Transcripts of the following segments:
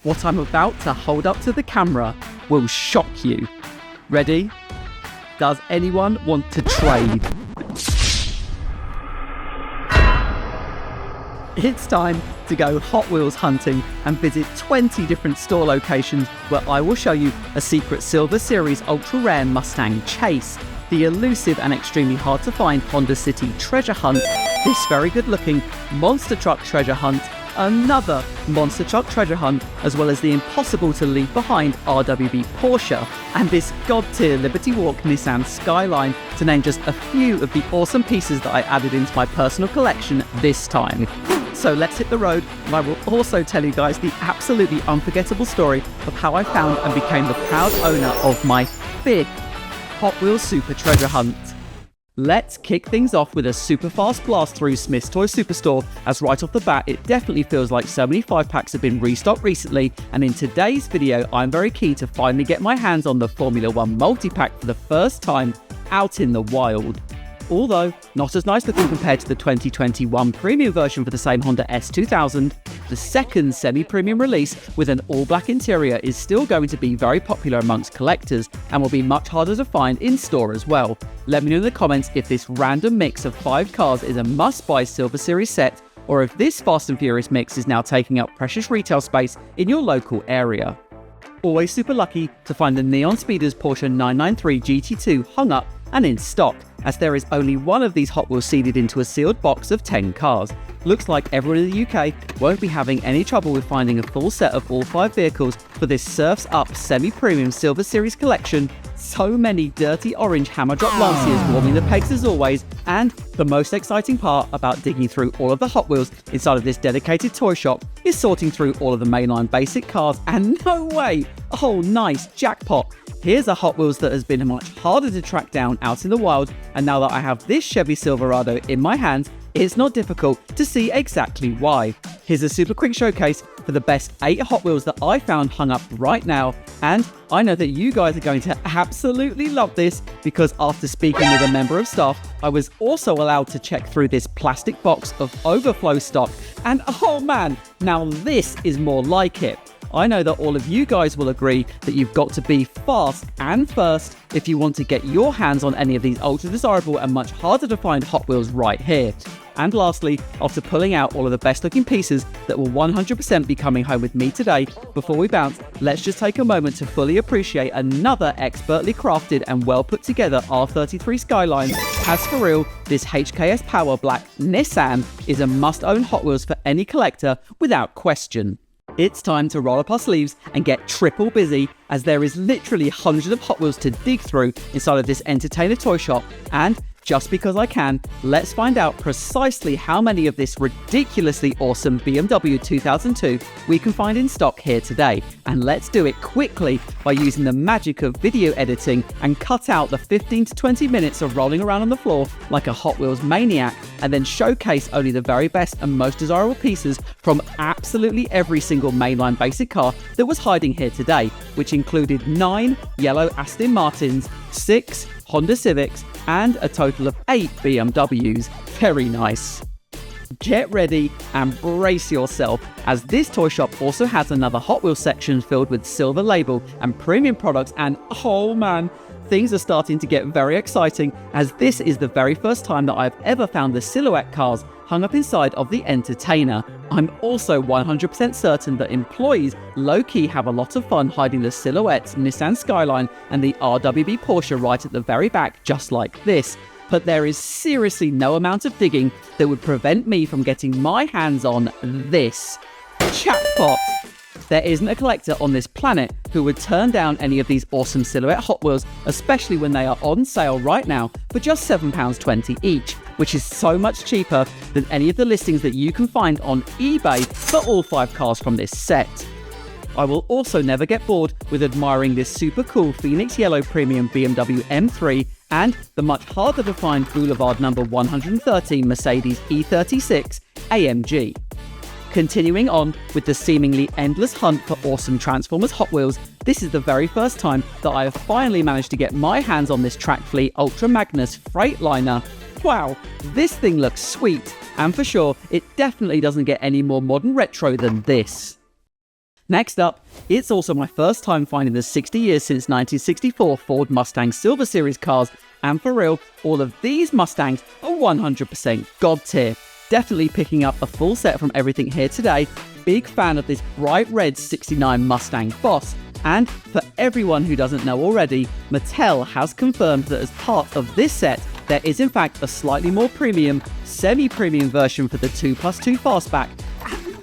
What I'm about to hold up to the camera will shock you. Ready? Does anyone want to trade? It's time to go Hot Wheels hunting and visit 20 different store locations where I will show you a secret Silver Series ultra rare Mustang CHASE, the elusive and extremely hard to find Honda City treasure hunt, this very good looking monster truck treasure hunt, another monster truck treasure hunt, as well as the impossible to leave behind RWB Porsche, and this god tier Liberty Walk Nissan Skyline, to name just a few of the awesome pieces that I added into my personal collection this time. So let's hit the road, and I will also tell you guys the absolutely unforgettable story of how I found and became the proud owner of my big Hot Wheels Super Treasure Hunt. Let's kick things off with a super fast blast through Smyths Toys Superstore, as right off the bat it definitely feels like so many 5-packs have been restocked recently, and in today's video I'm very keen to finally get my hands on the Formula 1 multi-pack for the first time out in the wild. Although not as nice looking compared to the 2021 premium version for the same Honda S2000, the second semi-premium release with an all-black interior is still going to be very popular amongst collectors and will be much harder to find in store as well. Let me know in the comments if this random mix of 5 cars is a must-buy Silver Series set, or if this Fast and Furious mix is now taking up precious retail space in your local area. Always super lucky to find the Neon Speeders Porsche 993 GT2 hung up and in stock, as there is only one of these Hot Wheels seeded into a sealed box of 10 cars. Looks like everyone in the UK won't be having any trouble with finding a full set of all 5 vehicles for this Surf's Up semi-premium Silver Series collection. So many dirty orange hammer drop Lanciers warming the pegs as always, and the most exciting part about digging through all of the Hot Wheels inside of this dedicated toy shop is sorting through all of the mainline basic cars, and no way! Oh nice, jackpot! Here's a Hot Wheels that has been much harder to track down out in the wild, and now that I have this Chevy Silverado in my hands, it's not difficult to see exactly why. Here's a super quick showcase for the best 8 Hot Wheels that I found hung up right now, and I know that you guys are going to absolutely love this, because after speaking with a member of staff, I was also allowed to check through this plastic box of overflow stock, and oh man, now this is more like it. I know that all of you guys will agree that you've got to be fast and first if you want to get your hands on any of these ultra desirable and much harder to find Hot Wheels right here. And lastly, after pulling out all of the best looking pieces that will 100% be coming home with me today, before we bounce, let's just take a moment to fully appreciate another expertly crafted and well put together R33 Skyline. As for real, this HKS Power Black Nissan is a must own Hot Wheels for any collector without question. It's time to roll up our sleeves and get triple busy, as there is literally hundreds of Hot Wheels to dig through inside of this entertainer toy shop, and just because I can, let's find out precisely how many of this ridiculously awesome BMW 2002 we can find in stock here today. And let's do it quickly by using the magic of video editing and cut out the 15 to 20 minutes of rolling around on the floor like a Hot Wheels maniac, and then showcase only the very best and most desirable pieces from absolutely every single mainline basic car that was hiding here today, which included 9 yellow Aston Martins, 6 Honda Civics, and a total of 8 BMWs. Very nice. Get ready and brace yourself, as this toy shop also has another Hot Wheels section filled with silver label and premium products, and oh man, things are starting to get very exciting, as this is the very first time that I've ever found the silhouette cars hung up inside of the entertainer. I'm also 100% certain that employees low-key have a lot of fun hiding the silhouettes, Nissan Skyline and the RWB Porsche right at the very back, just like this. But there is seriously no amount of digging that would prevent me from getting my hands on this. Jackpot! There isn't a collector on this planet who would turn down any of these awesome silhouette Hot Wheels, especially when they are on sale right now for just £7.20 each, which is so much cheaper than any of the listings that you can find on eBay for all 5 cars from this set. I will also never get bored with admiring this super cool Phoenix Yellow Premium BMW M3 and the much harder to find Boulevard number 113 Mercedes E36 AMG. Continuing on with the seemingly endless hunt for awesome Transformers Hot Wheels, this is the very first time that I have finally managed to get my hands on this Trackfleet Ultra Magnus Freightliner. Wow, this thing looks sweet, and for sure, it definitely doesn't get any more modern retro than this. Next up, it's also my first time finding the 60 years since 1964 Ford Mustang Silver Series cars, and for real, all of these Mustangs are 100% God tier. Definitely picking up a full set from everything here today. Big fan of this bright red 69 Mustang Boss. And for everyone who doesn't know already, Mattel has confirmed that as part of this set, there is in fact a slightly more premium, semi-premium version for the 2+2 Fastback.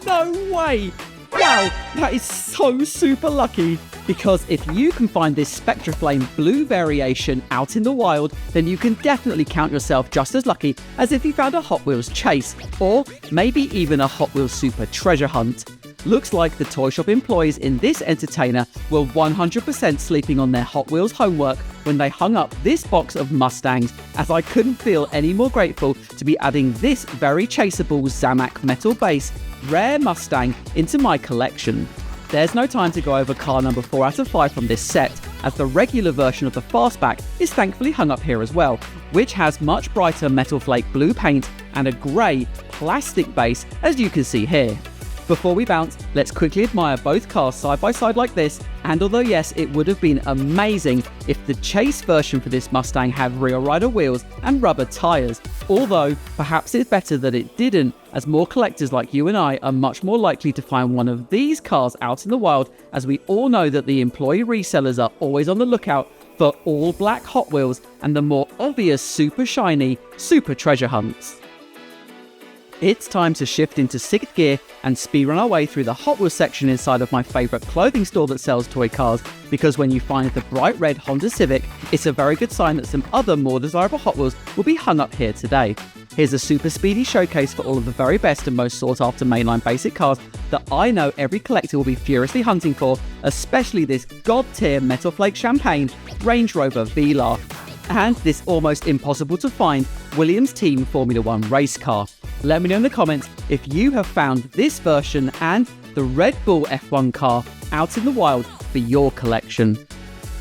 No way! Wow, that is so super lucky, because if you can find this Spectra Flame blue variation out in the wild, then you can definitely count yourself just as lucky as if you found a Hot Wheels Chase, or maybe even a Hot Wheels Super Treasure Hunt. Looks like the toy shop employees in this entertainer were 100% sleeping on their Hot Wheels homework when they hung up this box of Mustangs, as I couldn't feel any more grateful to be adding this very chaseable Zamac metal base rare Mustang into my collection. There's no time to go over car number 4 out of 5 from this set, as the regular version of the Fastback is thankfully hung up here as well, which has much brighter metal flake blue paint and a grey plastic base, as you can see here. Before we bounce, let's quickly admire both cars side by side like this, and although yes, it would have been amazing if the Chase version for this Mustang had rear rider wheels and rubber tyres, although perhaps it's better that it didn't, as more collectors like you and I are much more likely to find one of these cars out in the wild, as we all know that the employee resellers are always on the lookout for all black Hot Wheels and the more obvious super shiny super treasure hunts. It's time to shift into 6th gear and speedrun our way through the Hot Wheels section inside of my favourite clothing store that sells toy cars, because when you find the bright red Honda Civic, it's a very good sign that some other more desirable Hot Wheels will be hung up here today. Here's a super speedy showcase for all of the very best and most sought after mainline basic cars that I know every collector will be furiously hunting for, especially this god tier Metal Flake Champagne Range Rover V-Lar, and this almost impossible to find Williams Team Formula 1 race car. Let me know in the comments if you have found this version and the Red Bull F1 car out in the wild for your collection.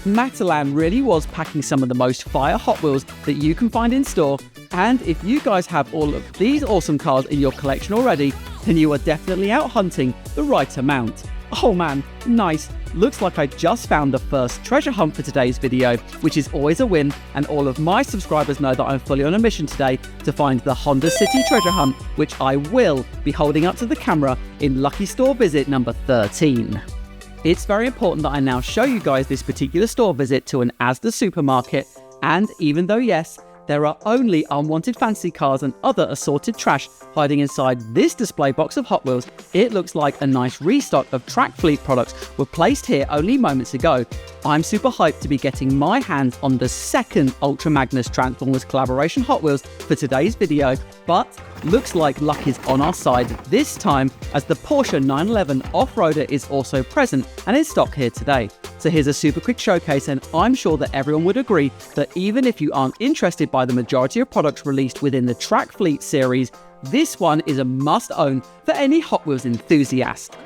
Matalan really was packing some of the most fire Hot Wheels that you can find in store, and if you guys have all of these awesome cars in your collection already, then you are definitely out hunting the right amount. Oh man, nice. Looks like I just found the first treasure hunt for today's video, which is always a win, and all of my subscribers know that I'm fully on a mission today to find the Honda City treasure hunt, which I will be holding up to the camera in lucky store visit number 13. It's very important that I now show you guys this particular store visit to an ASDA supermarket, and even though yes, there are only unwanted fancy cars and other assorted trash hiding inside this display box of Hot Wheels, it looks like a nice restock of Trackfleet products were placed here only moments ago. I'm super hyped to be getting my hands on the second Ultra Magnus Transformers collaboration Hot Wheels for today's video, but looks like luck is on our side this time, as the Porsche 911 Off-Roader is also present and in stock here today. So here's a super quick showcase, and I'm sure that everyone would agree that even if you aren't interested by the majority of products released within the Trackfleet series, this one is a must-own for any Hot Wheels enthusiast.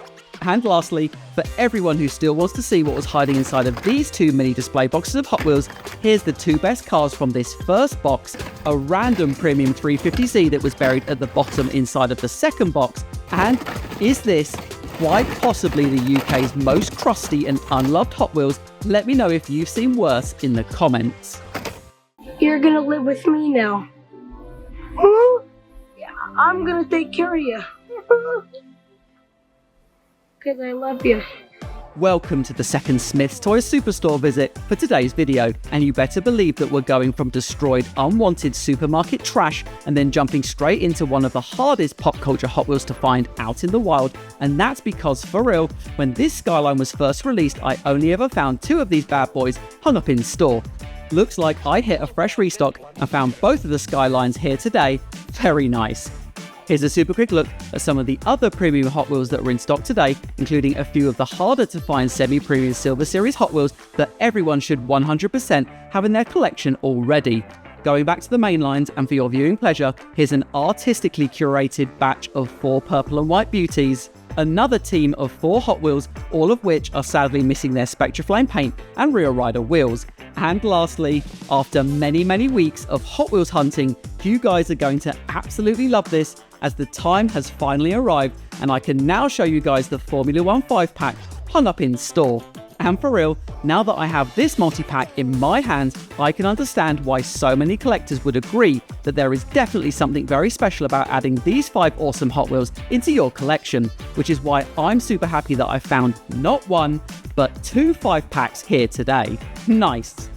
And lastly, for everyone who still wants to see what was hiding inside of these two mini display boxes of Hot Wheels, here's the two best cars from this first box, a random premium 350Z that was buried at the bottom inside of the second box, and is this quite possibly the UK's most crusty and unloved Hot Wheels? Let me know if you've seen worse in the comments. You're gonna live with me now. Yeah, I'm gonna take care of you. Because I love you. Welcome to the second Smyths Toys Superstore visit for today's video, and you better believe that we're going from destroyed, unwanted supermarket trash and then jumping straight into one of the hardest pop culture Hot Wheels to find out in the wild, and that's because, for real, when this Skyline was first released, I only ever found two of these bad boys hung up in store. Looks like I hit a fresh restock and found both of the Skylines here today. Very nice. Here's a super quick look at some of the other premium Hot Wheels that were in stock today, including a few of the harder to find semi-premium Silver Series Hot Wheels that everyone should 100% have in their collection already. Going back to the main lines, and for your viewing pleasure, here's an artistically curated batch of 4 purple and white beauties. Another team of 4 Hot Wheels, all of which are sadly missing their Spectra Flame paint and rear rider wheels. And lastly, after many weeks of Hot Wheels hunting, you guys are going to absolutely love this, as the time has finally arrived and I can now show you guys the Formula 1 5-pack hung up in store. And for real, now that I have this multi-pack in my hands, I can understand why so many collectors would agree that there is definitely something very special about adding these 5 awesome Hot Wheels into your collection, which is why I'm super happy that I found not 1, but 2 5-packs here today. Nice!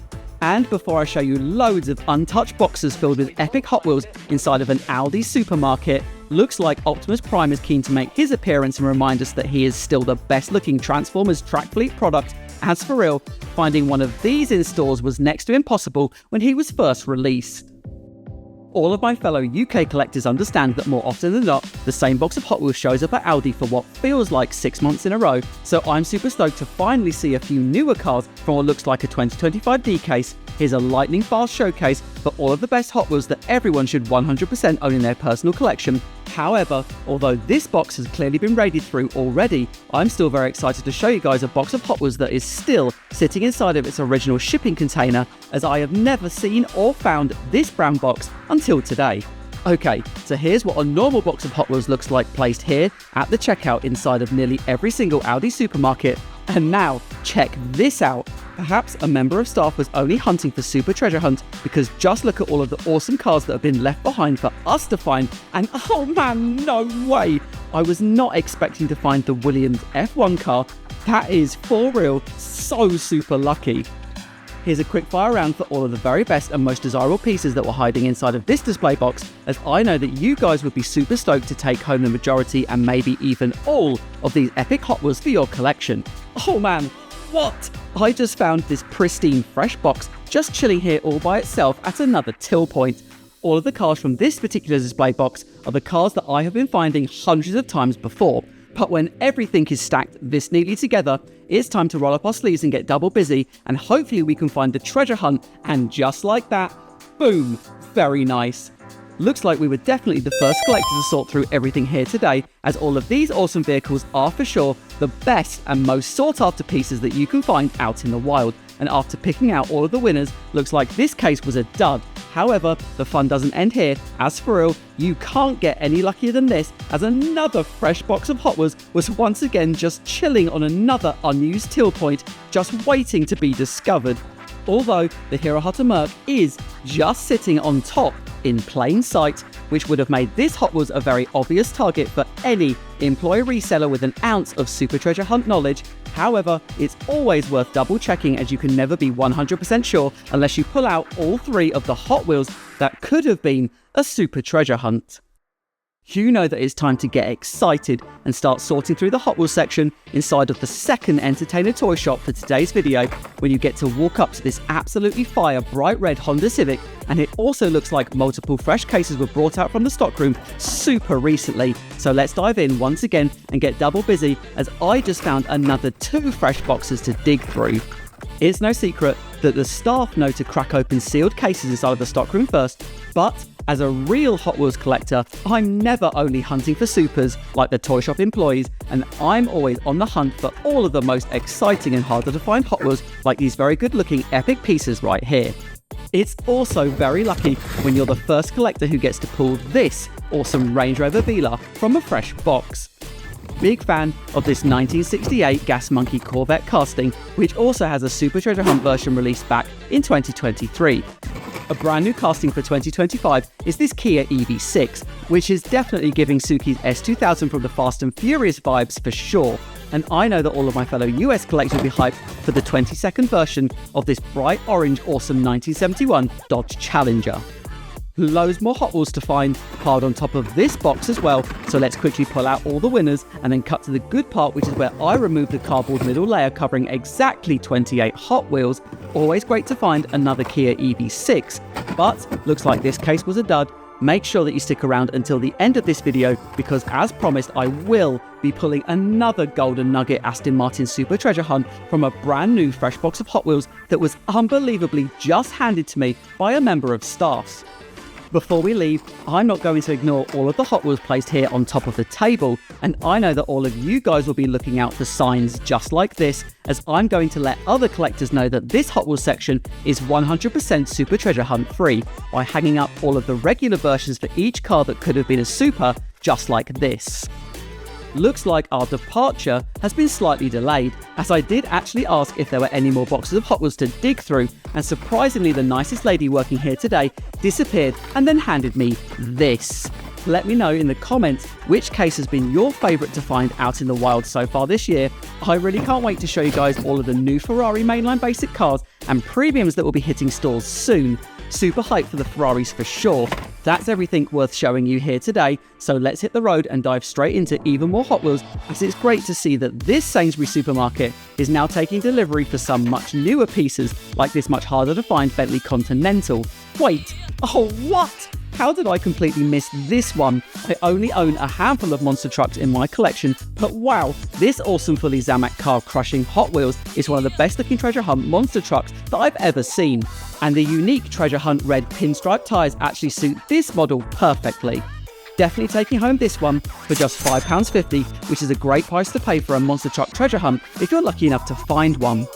And before I show you loads of untouched boxes filled with epic Hot Wheels inside of an Aldi supermarket, looks like Optimus Prime is keen to make his appearance and remind us that he is still the best looking Transformers Trackfleet product. As for real, finding one of these in stores was next to impossible when he was first released. All of my fellow UK collectors understand that more often than not, the same box of Hot Wheels shows up at Aldi for what feels like 6 months in a row, so I'm super stoked to finally see a few newer cars from what looks like a 2025 D case. Here's a lightning fast showcase for all of the best Hot Wheels that everyone should 100% own in their personal collection. However, although this box has clearly been raided through already, I'm still very excited to show you guys a box of Hot Wheels that is still sitting inside of its original shipping container, as I have never seen or found this brown box until today. Okay, so here's what a normal box of Hot Wheels looks like placed here at the checkout inside of nearly every single Aldi supermarket. And now, check this out. Perhaps a member of staff was only hunting for Super Treasure Hunt, because just look at all of the awesome cars that have been left behind for us to find, and oh man, no way! I was not expecting to find the Williams F1 car. That is, for real, so super lucky. Here's a quick fire round for all of the very best and most desirable pieces that were hiding inside of this display box, as I know that you guys would be super stoked to take home the majority and maybe even all of these epic Hot Wheels for your collection. Oh man, what? I just found this pristine fresh box just chilling here all by itself at another till point. All of the cars from this particular display box are the cars that I have been finding hundreds of times before. But when everything is stacked this neatly together, it's time to roll up our sleeves and get double busy, and hopefully we can find the treasure hunt, and just like that, boom, very nice. Looks like we were definitely the first collector to sort through everything here today, as all of these awesome vehicles are for sure the best and most sought after pieces that you can find out in the wild. And after picking out all of the winners, looks like this case was a dud. However, the fun doesn't end here, as for real, you can't get any luckier than this, as another fresh box of Hot Wheels was once again just chilling on another unused till point, just waiting to be discovered. Although the Hero Hunter Merc is just sitting on top in plain sight, which would have made this Hot Wheels a very obvious target for any employee reseller with an ounce of Super Treasure Hunt knowledge. However, it's always worth double checking, as you can never be 100% sure unless you pull out all 3 of the Hot Wheels that could have been a Super Treasure Hunt. You know that it's time to get excited and start sorting through the Hot Wheels section inside of the second entertainer toy shop for today's video, when you get to walk up to this absolutely fire bright red Honda Civic, and it also looks like multiple fresh cases were brought out from the stockroom super recently. So let's dive in once again and get double busy, as I just found another 2 fresh boxes to dig through. It's no secret that the staff know to crack open sealed cases inside of the stockroom first, but as a real Hot Wheels collector, I'm never only hunting for supers like the toy shop employees, and I'm always on the hunt for all of the most exciting and harder to find Hot Wheels, like these very good looking epic pieces right here. It's also very lucky when you're the first collector who gets to pull this awesome Range Rover Velar from a fresh box. Big fan of this 1968 Gas Monkey Corvette casting, which also has a Super Treasure Hunt version released back in 2023. A brand new casting for 2025 is this Kia EV6, which is definitely giving Suki's S2000 from the Fast and Furious vibes for sure. And I know that all of my fellow US collectors will be hyped for the 22nd version of this bright orange awesome 1971 Dodge Challenger. Loads more Hot Wheels to find piled on top of this box as well, so let's quickly pull out all the winners and then cut to the good part, which is where I remove the cardboard middle layer covering exactly 28 Hot Wheels. Always great to find another Kia EV6, but looks like this case was a dud. Make sure that you stick around until the end of this video, because as promised, I will be pulling another golden nugget Aston Martin Super Treasure Hunt from a brand new fresh box of Hot Wheels that was unbelievably just handed to me by a member of staff. Before we leave, I'm not going to ignore all of the Hot Wheels placed here on top of the table, and I know that all of you guys will be looking out for signs just like this, as I'm going to let other collectors know that this Hot Wheels section is 100% Super Treasure Hunt free by hanging up all of the regular versions for each car that could have been a super, just like this. looks like our departure has been slightly delayed, as I did actually ask if there were any more boxes of Hot Wheels to dig through, and surprisingly the nicest lady working here today disappeared and then handed me this. Let me know in the comments which case has been your favourite to find out in the wild so far this year. I really can't wait to show you guys all of the new Ferrari mainline basic cars and premiums that will be hitting stores soon. Super hyped for the Ferraris for sure. That's everything worth showing you here today, so let's hit the road and dive straight into even more Hot Wheels, as it's great to see that this Sainsbury supermarket is now taking delivery for some much newer pieces, like this much harder to find Bentley Continental. Wait, oh what? How did I completely miss this one? I only own a handful of monster trucks in my collection, but wow, this awesome fully Zamac car-crushing Hot Wheels is one of the best looking treasure hunt monster trucks that I've ever seen. And the unique treasure hunt red pinstripe tyres actually suit this model perfectly. Definitely taking home this one for just £5.50, which is a great price to pay for a monster truck treasure hunt if you're lucky enough to find one.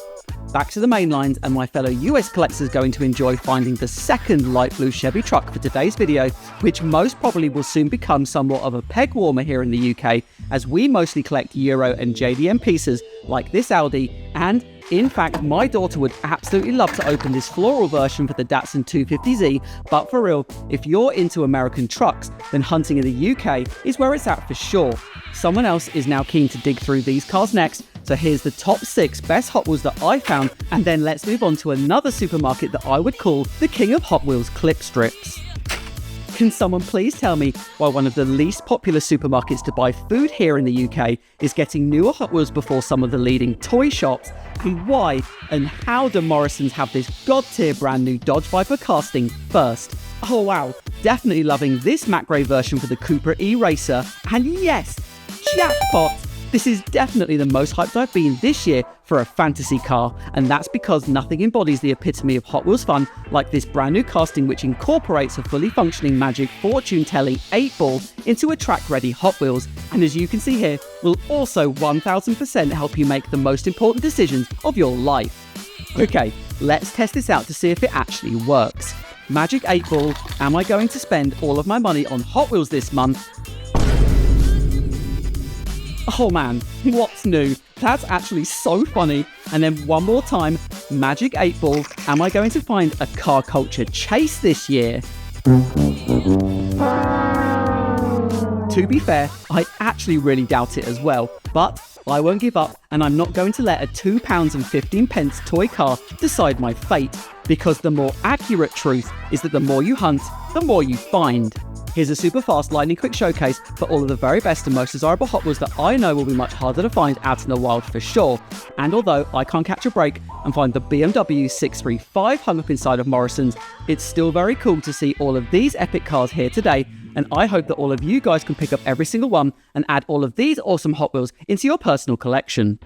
Back to the main lines, and my fellow US collectors going to enjoy finding the second light blue Chevy truck for today's video, which most probably will soon become somewhat of a peg warmer here in the UK, as we mostly collect Euro and JDM pieces like this Audi, and in fact my daughter would absolutely love to open this floral version for the Datsun 250Z, but for real, if you're into American trucks, then hunting in the UK is where it's at for sure. Someone else is now keen to dig through these cars next, so here's the top 6 best Hot Wheels that I found, and then let's move on to another supermarket that I would call the king of Hot Wheels clip strips. Can someone please tell me why one of the least popular supermarkets to buy food here in the UK is getting newer Hot Wheels before some of the leading toy shops? And why and how do Morrisons have this god-tier brand new Dodge Viper casting first? Oh wow, definitely loving this matte grey version for the Cupra E-Racer, and yes, jackpot! This is definitely the most hyped I've been this year for a fantasy car, and that's because nothing embodies the epitome of Hot Wheels fun like this brand new casting, which incorporates a fully functioning magic fortune-telling 8-ball into a track-ready Hot Wheels, and as you can see here, will also 1000% help you make the most important decisions of your life. Okay, let's test this out to see if it actually works. Magic 8-ball, am I going to spend all of my money on Hot Wheels this month? Oh man, what's new? That's actually so funny. And then one more time, Magic 8-ball, am I going to find a car culture chase this year? To be fair, I actually really doubt it as well, but I won't give up, and I'm not going to let a £2.15 toy car decide my fate, because the more accurate truth is that the more you hunt, the more you find. Here's a super fast lightning quick showcase for all of the very best and most desirable Hot Wheels that I know will be much harder to find out in the wild for sure. And although I can't catch a break and find the BMW 635 hung up inside of Morrison's, it's still very cool to see all of these epic cars here today, and I hope that all of you guys can pick up every single one and add all of these awesome Hot Wheels into your personal collection.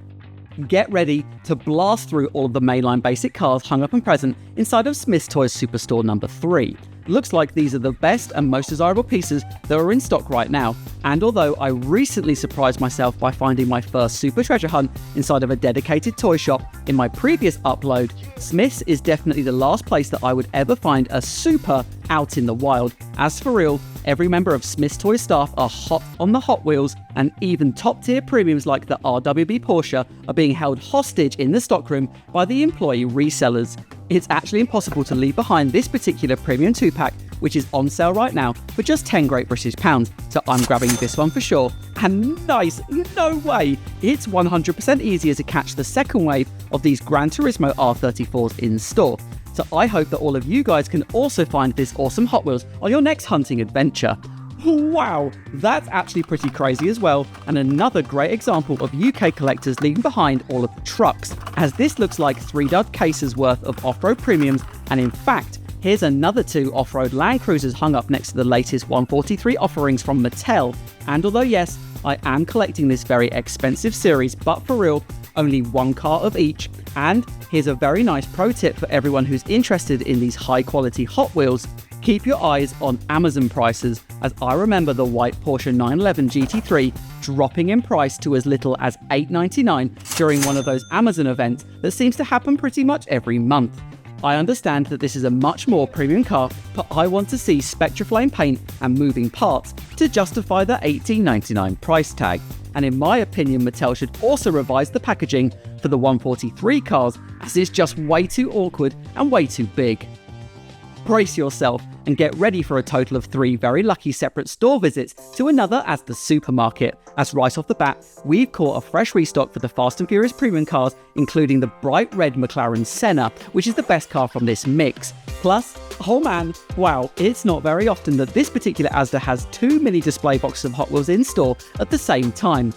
Get ready to blast through all of the mainline basic cars hung up and present inside of Smyths Toys Superstore number 3. Looks like these are the best and most desirable pieces that are in stock right now, and although I recently surprised myself by finding my first super treasure hunt inside of a dedicated toy shop in my previous upload, Smyths is definitely the last place that I would ever find a super out in the wild. As for real, every member of Smyths Toys staff are hot on the Hot Wheels, and even top tier premiums like the RWB Porsche are being held hostage in the stockroom by the employee resellers. It's actually impossible to leave behind this particular premium 2-pack, which is on sale right now for just 10 Great British pounds, so I'm grabbing this one for sure. And nice, no way, it's 100% easier to catch the second wave of these Gran Turismo R34s in store. So I hope that all of you guys can also find this awesome Hot Wheels on your next hunting adventure. Wow, that's actually pretty crazy as well, and another great example of UK collectors leaving behind all of the trucks, as this looks like 3 dud cases worth of off-road premiums, and in fact, here's another 2 off-road Land Cruisers hung up next to the latest 143 offerings from Mattel, and although yes, I am collecting this very expensive series, but for real, only 1 car of each, and here's a very nice pro tip for everyone who's interested in these high quality Hot Wheels. Keep your eyes on Amazon prices, as I remember the white Porsche 911 GT3 dropping in price to as little as $8.99 during one of those Amazon events that seems to happen pretty much every month. I understand that this is a much more premium car, but I want to see Spectraflame paint and moving parts to justify the $18.99 price tag. and in my opinion Mattel should also revise the packaging for the 143 cars, as it's just way too awkward and way too big. Brace yourself and get ready for a total of 3 very lucky separate store visits to another ASDA supermarket, as right off the bat, we've caught a fresh restock for the Fast and Furious premium cars, including the bright red McLaren Senna, which is the best car from this mix. Plus, oh man, wow, it's not very often that this particular ASDA has 2 mini display boxes of Hot Wheels in store at the same time.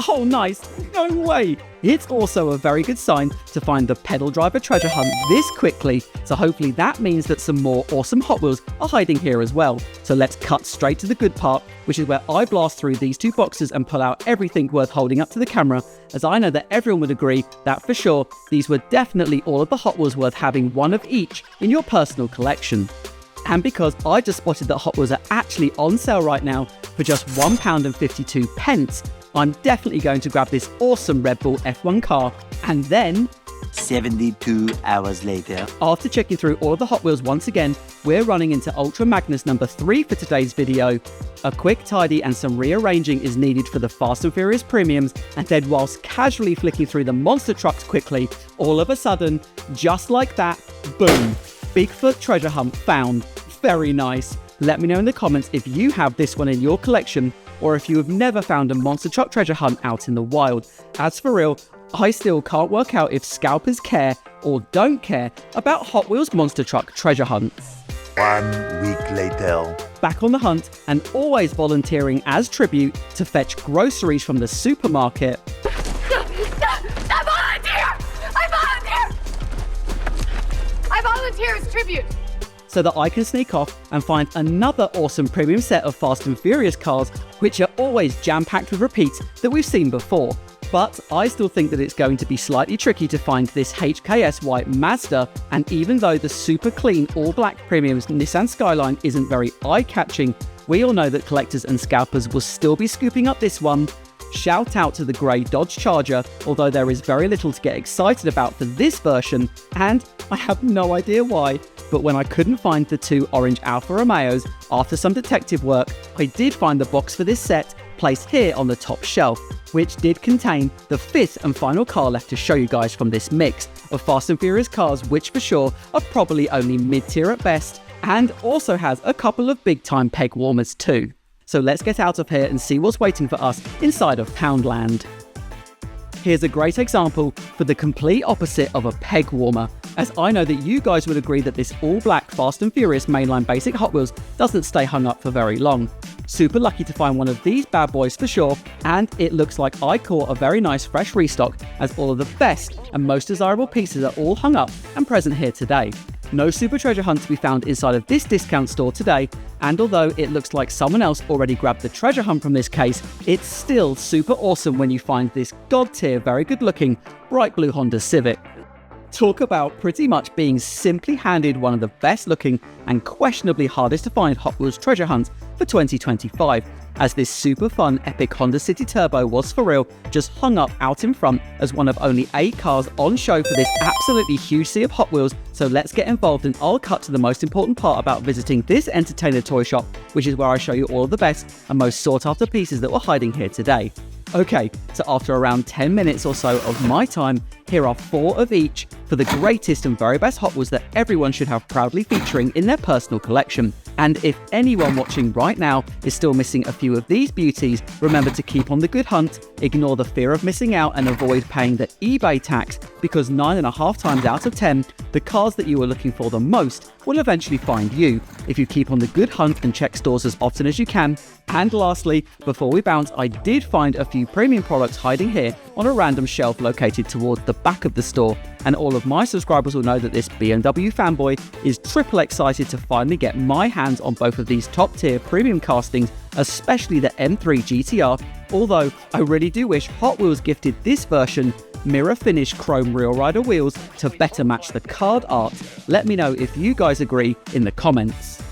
Oh nice, no way! It's also a very good sign to find the pedal driver treasure hunt this quickly, so hopefully that means that some more awesome Hot Wheels are hiding here as well. So let's cut straight to the good part, which is where I blast through these 2 boxes and pull out everything worth holding up to the camera, as I know that everyone would agree that for sure, these were definitely all of the Hot Wheels worth having one of each in your personal collection. And because I just spotted that Hot Wheels are actually on sale right now for just £1.52, I'm definitely going to grab this awesome Red Bull F1 car, and then 72 hours later. After checking through all of the Hot Wheels once again, we're running into Ultra Magnus number 3 for today's video. A quick tidy and some rearranging is needed for the Fast and Furious premiums, and then whilst casually flicking through the monster trucks quickly, all of a sudden, just like that, boom! Bigfoot treasure hunt found. Very nice. Let me know in the comments if you have this one in your collection, or if you have never found a monster truck treasure hunt out in the wild. As for real, I still can't work out if scalpers care or don't care about Hot Wheels monster truck treasure hunts. 1 week later. Back on the hunt and always volunteering as tribute to fetch groceries from the supermarket. I volunteer as tribute! So that I can sneak off and find another awesome premium set of Fast and Furious cars, which are always jam-packed with repeats that we've seen before. But I still think that it's going to be slightly tricky to find this HKS white Mazda, and even though the super clean all-black premium's Nissan Skyline isn't very eye-catching, we all know that collectors and scalpers will still be scooping up this one. Shout out to the grey Dodge Charger, although there is very little to get excited about for this version, and I have no idea why, but when I couldn't find the 2 orange Alfa Romeos, after some detective work, I did find the box for this set placed here on the top shelf, which did contain the 5th and final car left to show you guys from this mix of Fast and Furious cars, which for sure are probably only mid-tier at best, and also has a couple of big-time peg warmers too. So let's get out of here and see what's waiting for us inside of Poundland. Here's a great example for the complete opposite of a peg warmer, as I know that you guys would agree that this all-black Fast and Furious mainline basic Hot Wheels doesn't stay hung up for very long. Super lucky to find one of these bad boys for sure, and it looks like I caught a very nice fresh restock, as all of the best and most desirable pieces are all hung up and present here today. No super treasure hunt to be found inside of this discount store today, and although it looks like someone else already grabbed the treasure hunt from this case, it's still super awesome when you find this god tier, very good looking, bright blue Honda Civic. Talk about pretty much being simply handed one of the best looking and questionably hardest to find Hot Wheels treasure hunts for 2025, as this super fun epic Honda City Turbo was for real just hung up out in front as one of only 8 cars on show for this absolutely huge sea of Hot Wheels. So let's get involved, and I'll cut to the most important part about visiting this entertainer toy shop, which is where I show you all of the best and most sought after pieces that were hiding here today. Okay, so after around 10 minutes or so of my time, here are 4 of each for the greatest and very best Hot Wheels that everyone should have proudly featuring in their personal collection. And if anyone watching right now is still missing a few of these beauties, remember to keep on the good hunt, ignore the fear of missing out, and avoid paying the eBay tax, because 9.5 times out of 10, the cars that you are looking for the most will eventually find you, if you keep on the good hunt and check stores as often as you can. And lastly, before we bounce, I did find a few premium products hiding here on a random shelf located towards the back of the store, and all of my subscribers will know that this BMW fanboy is triple excited to finally get my hands on both of these top tier premium castings, especially the M3 GTR, although I really do wish Hot Wheels gifted this version mirror finish chrome real rider wheels to better match the card art. Let me know if you guys agree in the comments.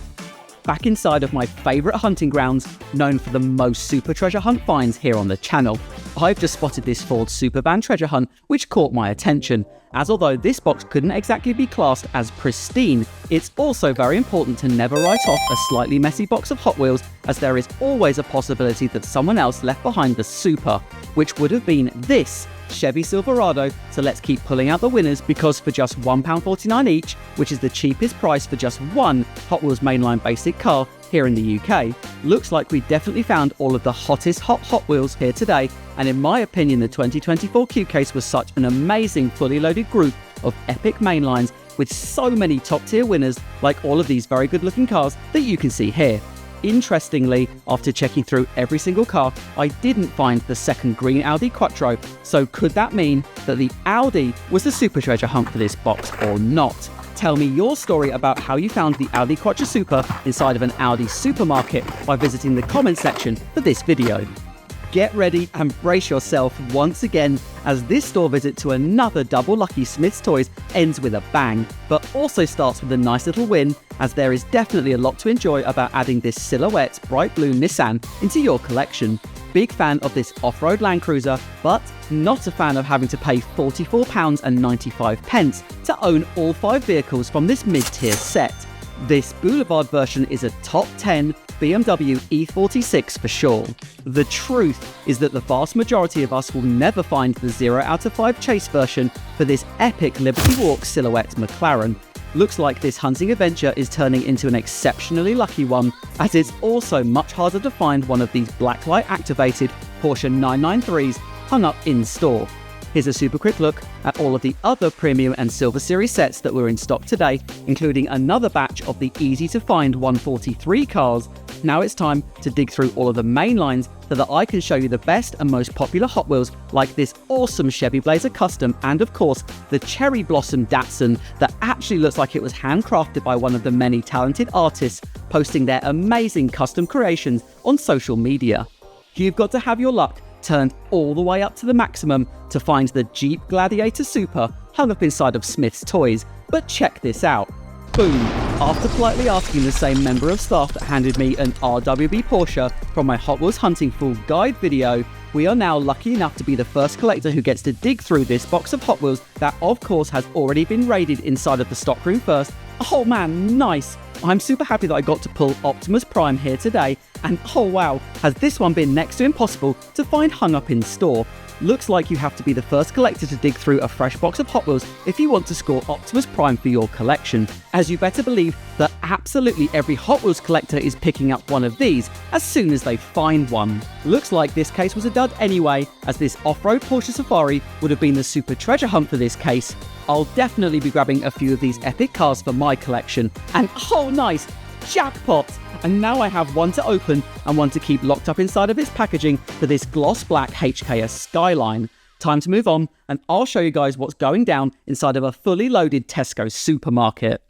Back inside of my favourite hunting grounds, known for the most super treasure hunt finds here on the channel. I've just spotted this Ford Supervan treasure hunt which caught my attention, as although this box couldn't exactly be classed as pristine, it's also very important to never write off a slightly messy box of Hot Wheels, as there is always a possibility that someone else left behind the super, which would have been this Chevy Silverado. So let's keep pulling out the winners, because for just £1.49 each, which is the cheapest price for just one Hot Wheels mainline basic car here in the UK, looks like we definitely found all of the hottest Hot Wheels here today. And in my opinion, the 2024 Q Case was such an amazing fully loaded group of epic mainlines with so many top tier winners, like all of these very good looking cars that you can see here. Interestingly, after checking through every single car, I didn't find the second green Audi Quattro, so could that mean that the Audi was the super treasure hunt for this box or not? Tell me your story about how you found the Audi Quattro Super inside of an Audi supermarket by visiting the comment section for this video. Get ready and brace yourself once again, as this store visit to another double lucky Smyths Toys ends with a bang, but also starts with a nice little win, as there is definitely a lot to enjoy about adding this silhouette bright blue Nissan into your collection. Big fan of this off-road Land Cruiser, but not a fan of having to pay £44.95 to own all 5 vehicles from this mid-tier set. This Boulevard version is a top 10 BMW E46 for sure. The truth is that the vast majority of us will never find the 0 out of 5 chase version for this epic Liberty Walk silhouette McLaren. Looks like this hunting adventure is turning into an exceptionally lucky one, as it's also much harder to find one of these blacklight activated Porsche 993s hung up in store. Here's a super quick look at all of the other premium and silver series sets that were in stock today, including another batch of the easy to find 143 cars. Now it's time to dig through all of the main lines so that I can show you the best and most popular Hot Wheels, like this awesome Chevy Blazer Custom, and of course the Cherry Blossom Datsun that actually looks like it was handcrafted by one of the many talented artists posting their amazing custom creations on social media. You've got to have your luck turned all the way up to the maximum to find the Jeep Gladiator Super hung up inside of Smyths Toys. But check this out. Boom! After politely asking the same member of staff that handed me an RWB Porsche from my Hot Wheels Hunting Full Guide video, we are now lucky enough to be the first collector who gets to dig through this box of Hot Wheels that of course has already been raided inside of the stockroom first. Oh man, nice! I'm super happy that I got to pull Optimus Prime here today, and oh wow, has this one been next to impossible to find hung up in store. Looks like you have to be the first collector to dig through a fresh box of Hot Wheels if you want to score Optimus Prime for your collection, as you better believe that absolutely every Hot Wheels collector is picking up one of these as soon as they find one. Looks like this case was a dud anyway, as this off-road Porsche Safari would have been the super treasure hunt for this case. I'll definitely be grabbing a few of these epic cars for my collection, and oh nice, jackpot! And now I have one to open and one to keep locked up inside of its packaging for this gloss black HKS Skyline. Time to move on, and I'll show you guys what's going down inside of a fully loaded Tesco supermarket.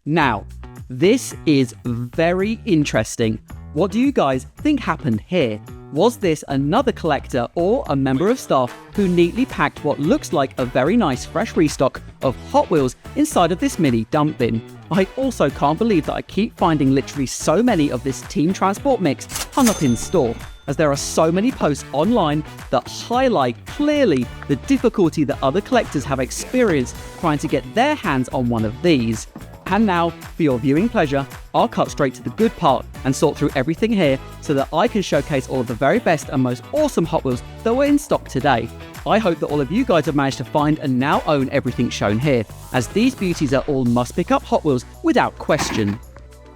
Now, this is very interesting. What do you guys think happened here? Was this another collector or a member of staff who neatly packed what looks like a very nice fresh restock of Hot Wheels inside of this mini dump bin? I also can't believe that I keep finding literally so many of this Team Transport mix hung up in store, as there are so many posts online that highlight clearly the difficulty that other collectors have experienced trying to get their hands on one of these. And now, for your viewing pleasure, I'll cut straight to the good part and sort through everything here so that I can showcase all of the very best and most awesome Hot Wheels that were in stock today. I hope that all of you guys have managed to find and now own everything shown here, as these beauties are all must-pick-up Hot Wheels without question.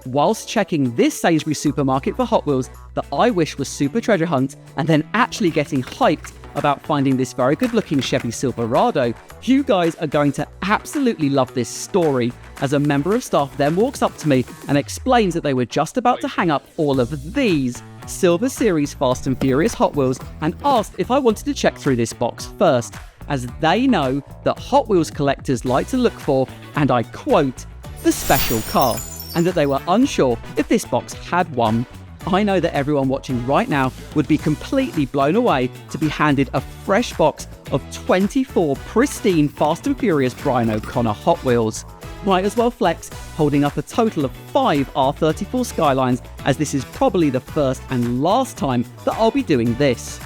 Whilst checking this Sainsbury supermarket for Hot Wheels that I wish was super treasure hunt, and then actually getting hyped about finding this very good looking Chevy Silverado, you guys are going to absolutely love this story, as a member of staff then walks up to me and explains that they were just about to hang up all of these Silver Series Fast and Furious Hot Wheels and asked if I wanted to check through this box first, as they know that Hot Wheels collectors like to look for, and I quote, the special car, and that they were unsure if this box had one. I know that everyone watching right now would be completely blown away to be handed a fresh box of 24 pristine Fast and Furious Brian O'Connor Hot Wheels. Might as well flex, holding up a total of 5 R34 Skylines, as this is probably the first and last time that I'll be doing this.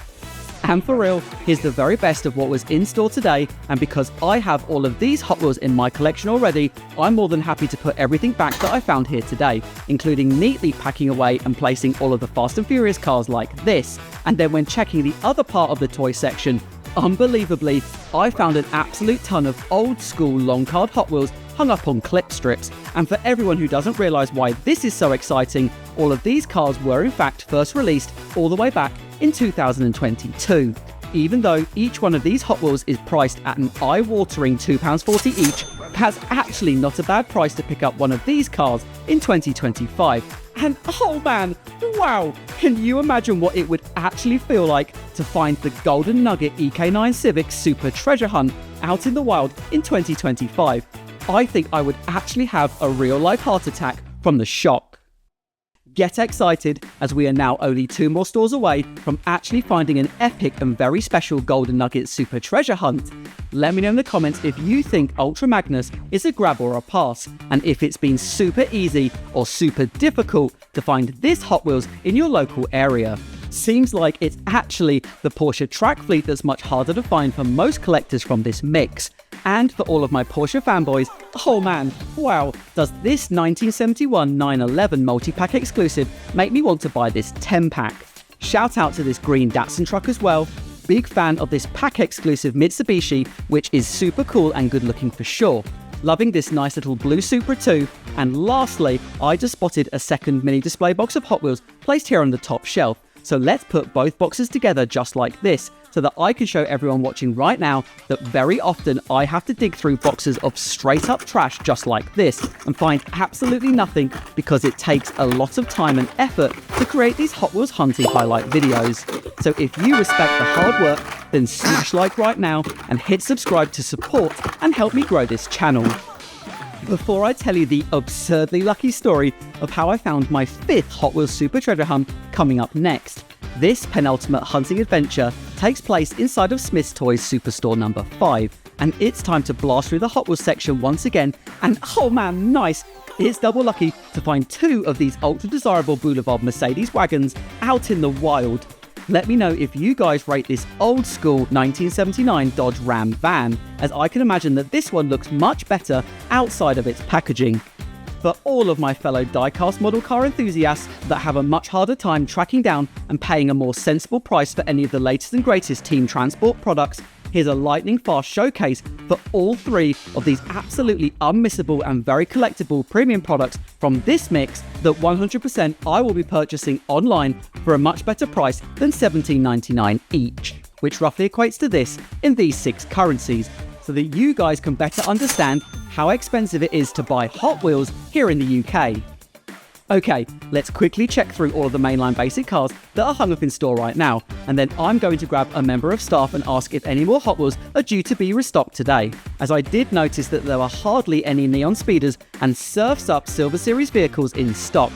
And for real, here's the very best of what was in store today, and because I have all of these Hot Wheels in my collection already, I'm more than happy to put everything back that I found here today, including neatly packing away and placing all of the Fast and Furious cars like this. And then when checking the other part of the toy section, unbelievably, I found an absolute ton of old school long card Hot Wheels hung up on clip strips. And for everyone who doesn't realise why this is so exciting, all of these cars were in fact first released all the way back in 2022. Even though each one of these Hot Wheels is priced at an eye-watering £2.40 each, that's actually not a bad price to pick up one of these cars in 2025. And oh man, wow, can you imagine what it would actually feel like to find the Golden Nugget EK9 Civic Super Treasure Hunt out in the wild in 2025? I think I would actually have a real-life heart attack from the shock. Get excited, as we are now only 2 more stores away from actually finding an epic and very special Golden Nugget Super Treasure Hunt. Let me know in the comments if you think Ultra Magnus is a grab or a pass, and if it's been super easy or super difficult to find this Hot Wheels in your local area. Seems like it's actually the Porsche Trackfleet that's much harder to find for most collectors from this mix. And for all of my Porsche fanboys, oh man, wow, does this 1971 911 multi-pack exclusive make me want to buy this 10-pack. Shout out to this green Datsun truck as well. Big fan of this pack exclusive Mitsubishi, which is super cool and good looking for sure. Loving this nice little blue Supra too. And lastly, I just spotted a second mini display box of Hot Wheels placed here on the top shelf. So let's put both boxes together just like this, so that I can show everyone watching right now that very often I have to dig through boxes of straight up trash just like this and find absolutely nothing, because it takes a lot of time and effort to create these Hot Wheels hunting highlight videos. So if you respect the hard work, then smash like right now and hit subscribe to support and help me grow this channel. Before I tell you the absurdly lucky story of how I found my 5th Hot Wheels Super Treasure Hunt coming up next, this penultimate hunting adventure takes place inside of Smyths Toys Superstore number 5, and it's time to blast through the Hot Wheels section once again, and oh man, nice! It's double lucky to find 2 of these ultra desirable Boulevard Mercedes wagons out in the wild. Let me know if you guys rate this old school 1979 Dodge Ram van, as I can imagine that this one looks much better outside of its packaging. For all of my fellow die-cast model car enthusiasts that have a much harder time tracking down and paying a more sensible price for any of the latest and greatest team transport products, here's a lightning fast showcase for all 3 of these absolutely unmissable and very collectible premium products from this mix that 100% I will be purchasing online for a much better price than $17.99 each, which roughly equates to this in these 6 currencies, so that you guys can better understand how expensive it is to buy Hot Wheels here in the UK. Okay, let's quickly check through all of the mainline basic cars that are hung up in store right now, and then I'm going to grab a member of staff and ask if any more Hot Wheels are due to be restocked today, as I did notice that there were hardly any Neon Speeders and Surfs Up Silver Series vehicles in stock.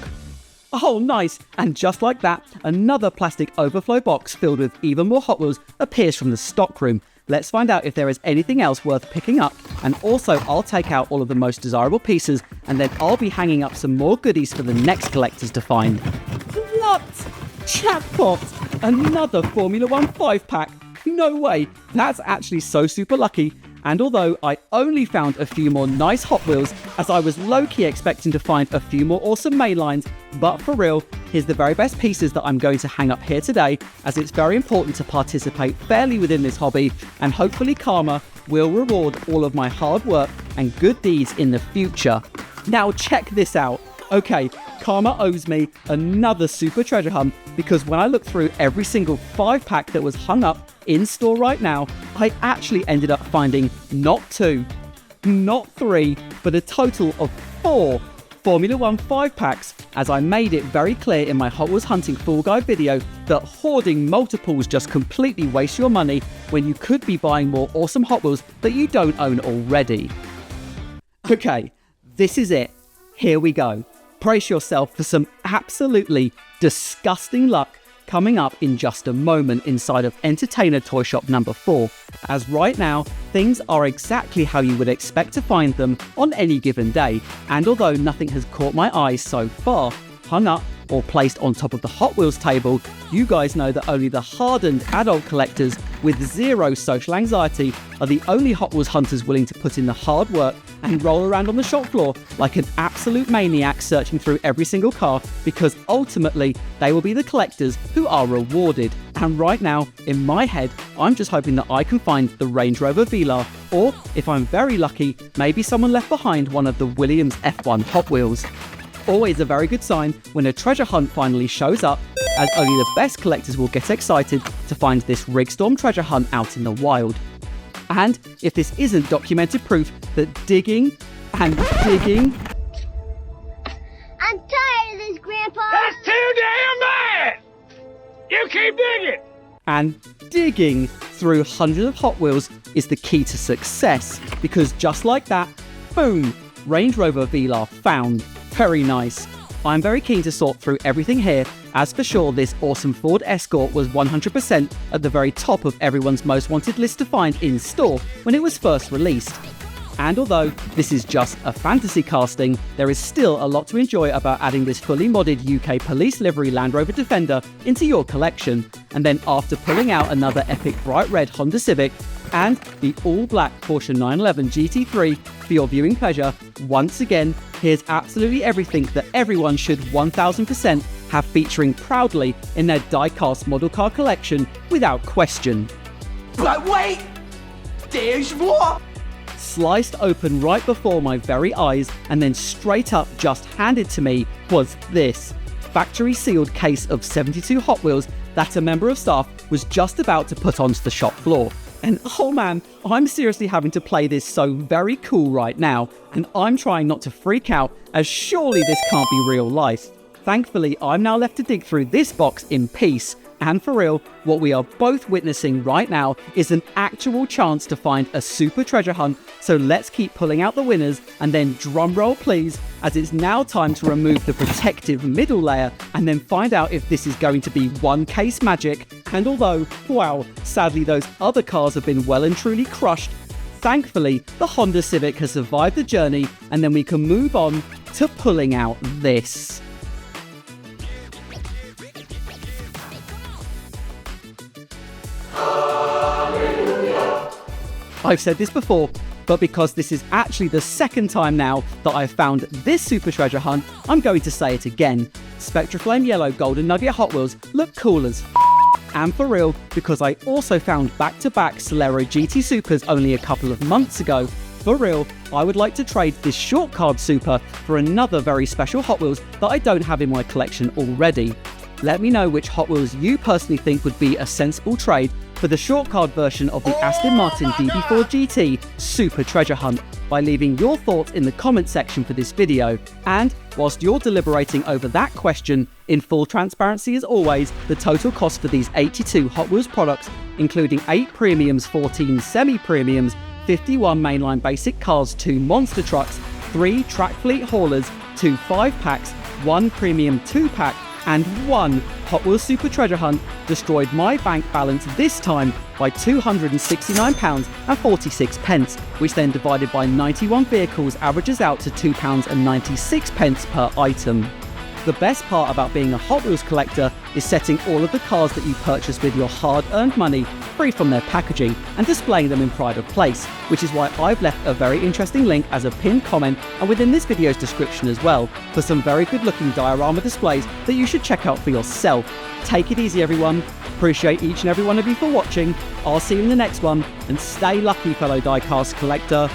Oh nice, and just like that, another plastic overflow box filled with even more Hot Wheels appears from the stockroom. Let's find out if there is anything else worth picking up, and also I'll take out all of the most desirable pieces, and then I'll be hanging up some more goodies for the next collectors to find. What? Jackpot! Another Formula 1 5-pack? No way, that's actually so super lucky. And although I only found a few more nice Hot Wheels, as I was low-key expecting to find a few more awesome mainlines, but for real, here's the very best pieces that I'm going to hang up here today, as it's very important to participate fairly within this hobby, and hopefully karma will reward all of my hard work and good deeds in the future. Now check this out. Okay, karma owes me another super treasure hunt, because when I looked through every single 5-pack that was hung up in store right now, I actually ended up finding not 2, not 3, but a total of 4 Formula 1 5-packs, as I made it very clear in my Hot Wheels Hunting Full Guide video that hoarding multiples just completely wastes your money when you could be buying more awesome Hot Wheels that you don't own already. Okay, this is it. Here we go. Brace yourself for some absolutely disgusting luck coming up in just a moment inside of Entertainer Toy Shop number 4, as right now things are exactly how you would expect to find them on any given day, and although nothing has caught my eye so far, hung up or placed on top of the Hot Wheels table, you guys know that only the hardened adult collectors with zero social anxiety are the only Hot Wheels hunters willing to put in the hard work and roll around on the shop floor like an absolute maniac searching through every single car, because ultimately they will be the collectors who are rewarded. And right now, in my head, I'm just hoping that I can find the Range Rover Velar, or if I'm very lucky, maybe someone left behind one of the Williams F1 Hot Wheels. Always a very good sign when a treasure hunt finally shows up, as only the best collectors will get excited to find this Rigstorm treasure hunt out in the wild. And if this isn't documented proof that digging and digging... I'm tired of this, Grandpa! That's too damn bad! You keep digging! And digging through hundreds of Hot Wheels is the key to success, because just like that, boom, Range Rover Velar found. Very nice. I'm very keen to sort through everything here, as for sure this awesome Ford Escort was 100% at the very top of everyone's most wanted list to find in store when it was first released. And although this is just a fantasy casting, there is still a lot to enjoy about adding this fully modded UK police livery Land Rover Defender into your collection. And then after pulling out another epic bright red Honda Civic and the all-black Porsche 911 GT3 for your viewing pleasure, once again, here's absolutely everything that everyone should 1000% have featuring proudly in their die-cast model car collection without question. But wait! There's more! Sliced open right before my very eyes and then straight up just handed to me was this factory sealed case of 72 Hot Wheels that a member of staff was just about to put onto the shop floor. And oh man, I'm seriously having to play this so very cool right now, and I'm trying not to freak out, as surely this can't be real life. Thankfully, I'm now left to dig through this box in peace. And for real, what we are both witnessing right now is an actual chance to find a super treasure hunt, so let's keep pulling out the winners, and then drumroll please, as it's now time to remove the protective middle layer and then find out if this is going to be one case magic. And although, wow, sadly those other cars have been well and truly crushed, thankfully the Honda Civic has survived the journey, and then we can move on to pulling out this. I've said this before, but because this is actually the second time now that I've found this super treasure hunt, I'm going to say it again. Spectraflame Yellow Golden Nugget Hot Wheels look cool as and for real, because I also found back-to-back Solero GT Supers only a couple of months ago. For real, I would like to trade this short card super for another very special Hot Wheels that I don't have in my collection already. Let me know which Hot Wheels you personally think would be a sensible trade for the short card version of the Aston Martin DB4 GT Super Treasure Hunt by leaving your thoughts in the comment section for this video. And whilst you're deliberating over that question, in full transparency as always, the total cost for these 82 Hot Wheels products, including 8 premiums, 14 semi-premiums, 51 mainline basic cars, 2 monster trucks, 3 Trackfleet haulers, 2 5-packs, 1 premium 2-pack, and 1 Hot Wheels Super Treasure Hunt destroyed my bank balance this time by £269.46, which then divided by 91 vehicles averages out to £2.96 per item. The best part about being a Hot Wheels collector is setting all of the cars that you purchase with your hard-earned money free from their packaging and displaying them in pride of place, which is why I've left a very interesting link as a pinned comment and within this video's description as well for some very good looking diorama displays that you should check out for yourself. Take it easy everyone, appreciate each and every one of you for watching, I'll see you in the next one, and stay lucky fellow diecast collector.